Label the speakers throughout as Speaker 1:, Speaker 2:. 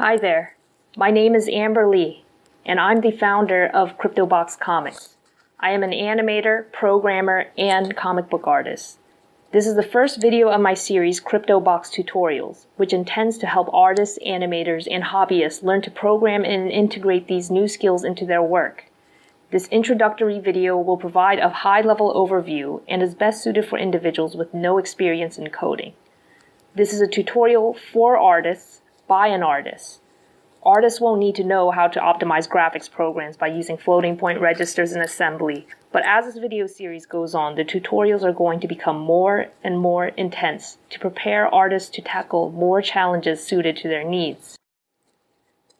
Speaker 1: Hi there, my name is Amber Lee, and I'm the founder of Cryptobox Comics. I am an animator, programmer, and comic book artist. This is the first video of my series Cryptobox Tutorials, which intends to help artists, animators, and hobbyists learn to program and integrate these new skills into their work. This introductory video will provide a high-level overview and is best suited for individuals with no experience in coding. This is a tutorial for artists by an artist. Artists won't need to know how to optimize graphics programs by using floating point registers and assembly, but as this video series goes on, the tutorials are going to become more and more intense to prepare artists to tackle more challenges suited to their needs.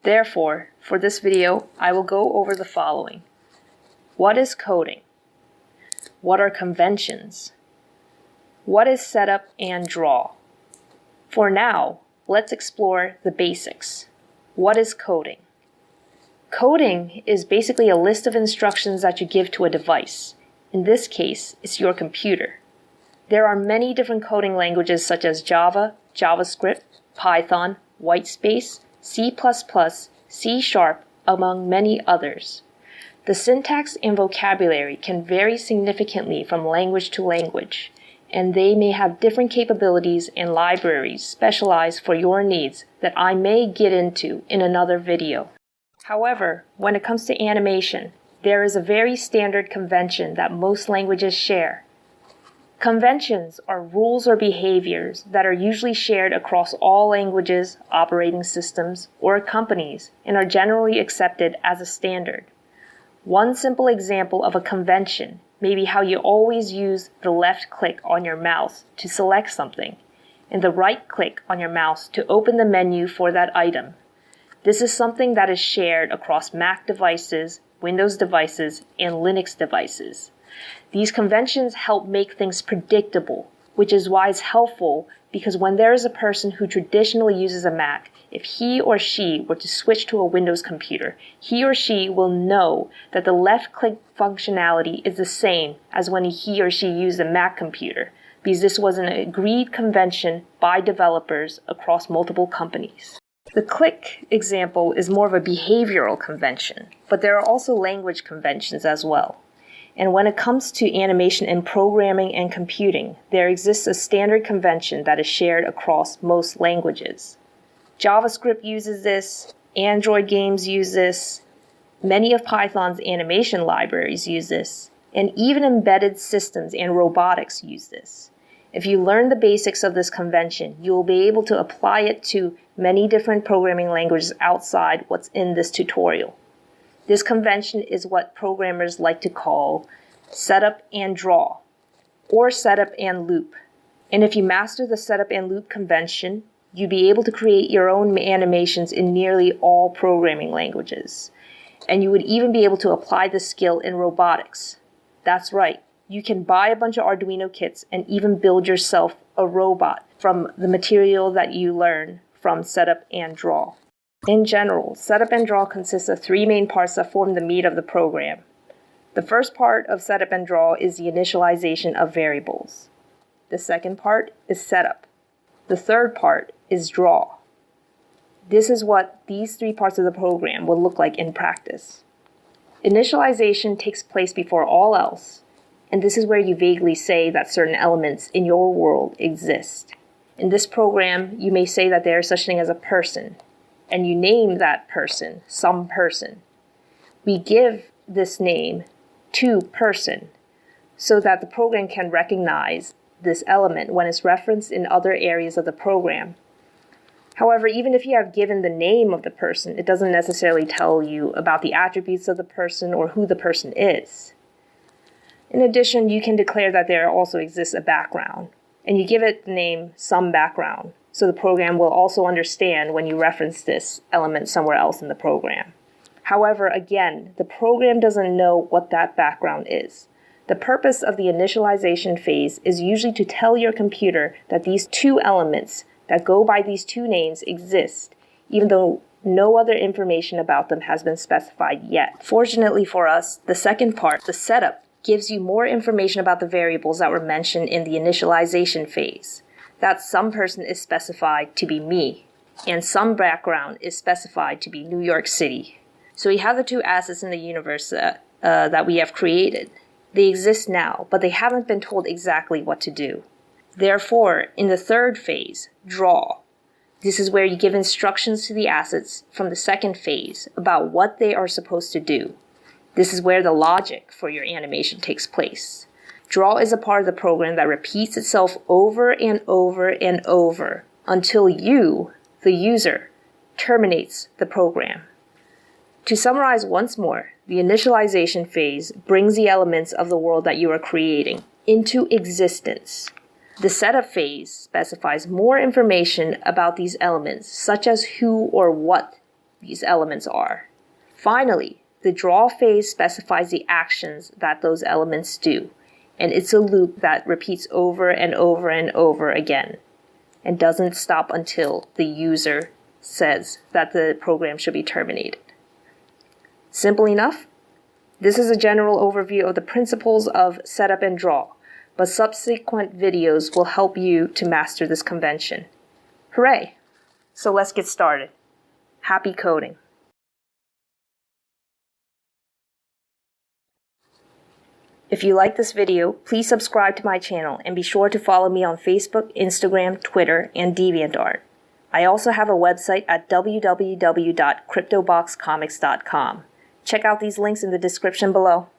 Speaker 1: Therefore, for this video, I will go over the following. What is coding? What are conventions? What is setup and draw? For now, let's explore the basics. What is coding? Coding is basically a list of instructions that you give to a device. In this case, it's your computer. There are many different coding languages such as Java, JavaScript, Python, Whitespace, C++, C#, among many others. The syntax and vocabulary can vary significantly from language to language, and they may have different capabilities and libraries specialized for your needs that I may get into in another video. However, when it comes to animation, there is a very standard convention that most languages share. Conventions are rules or behaviors that are usually shared across all languages, operating systems, or companies, and are generally accepted as a standard. One simple example of a convention may be how you always use the left click on your mouse to select something, and the right click on your mouse to open the menu for that item. This is something that is shared across Mac devices, Windows devices, and Linux devices. These conventions help make things predictable, which is why it's helpful because when there is a person who traditionally uses a Mac, if he or she were to switch to a Windows computer, he or she will know that the left-click functionality is the same as when he or she used a Mac computer, because this was an agreed convention by developers across multiple companies. The click example is more of a behavioral convention, but there are also language conventions as well. And when it comes to animation and programming and computing, there exists a standard convention that is shared across most languages. JavaScript uses this, Android games use this, many of Python's animation libraries use this, and even embedded systems and robotics use this. If you learn the basics of this convention, you will be able to apply it to many different programming languages outside what's in this tutorial. This convention is what programmers like to call setup and draw, or setup and loop. And if you master the setup and loop convention, you'd be able to create your own animations in nearly all programming languages. And you would even be able to apply the skill in robotics. That's right, you can buy a bunch of Arduino kits and even build yourself a robot from the material that you learn from setup and draw. In general, setup and draw consists of three main parts that form the meat of the program. The first part of setup and draw is the initialization of variables. The second part is setup. The third part is draw. This is what these three parts of the program will look like in practice. Initialization takes place before all else, and this is where you vaguely say that certain elements in your world exist. In this program, you may say that there is such thing as a person, and you name that person some person. We give this name to person so that the program can recognize this element when it's referenced in other areas of the program. However, even if you have given the name of the person, it doesn't necessarily tell you about the attributes of the person or who the person is. In addition, you can declare that there also exists a background, and you give it the name some background, so the program will also understand when you reference this element somewhere else in the program. However, again, the program doesn't know what that background is. The purpose of the initialization phase is usually to tell your computer that these two elements that go by these two names exist, even though no other information about them has been specified yet. Fortunately for us, the second part, the setup, gives you more information about the variables that were mentioned in the initialization phase. That some person is specified to be me. and some background is specified to be New York City. So we have the two assets in the universe that we have created. They exist now, but they haven't been told exactly what to do. Therefore, in the third phase, draw, this is where you give instructions to the assets from the second phase about what they are supposed to do. This is where the logic for your animation takes place. Draw is a part of the program that repeats itself over and over and over until you, the user, terminates the program. To summarize once more, the initialization phase brings the elements of the world that you are creating into existence. The setup phase specifies more information about these elements, such as who or what these elements are. Finally, the draw phase specifies the actions that those elements do, and it's a loop that repeats over and over and over again, and doesn't stop until the user says that the program should be terminated. Simple enough? This is a general overview of the principles of setup and draw, but subsequent videos will help you to master this convention. Hooray! So let's get started. Happy coding! If you like this video, please subscribe to my channel and be sure to follow me on Facebook, Instagram, Twitter, and Deviantart. I also have a website at www.cryptoboxcomics.com. Check out these links in the description below.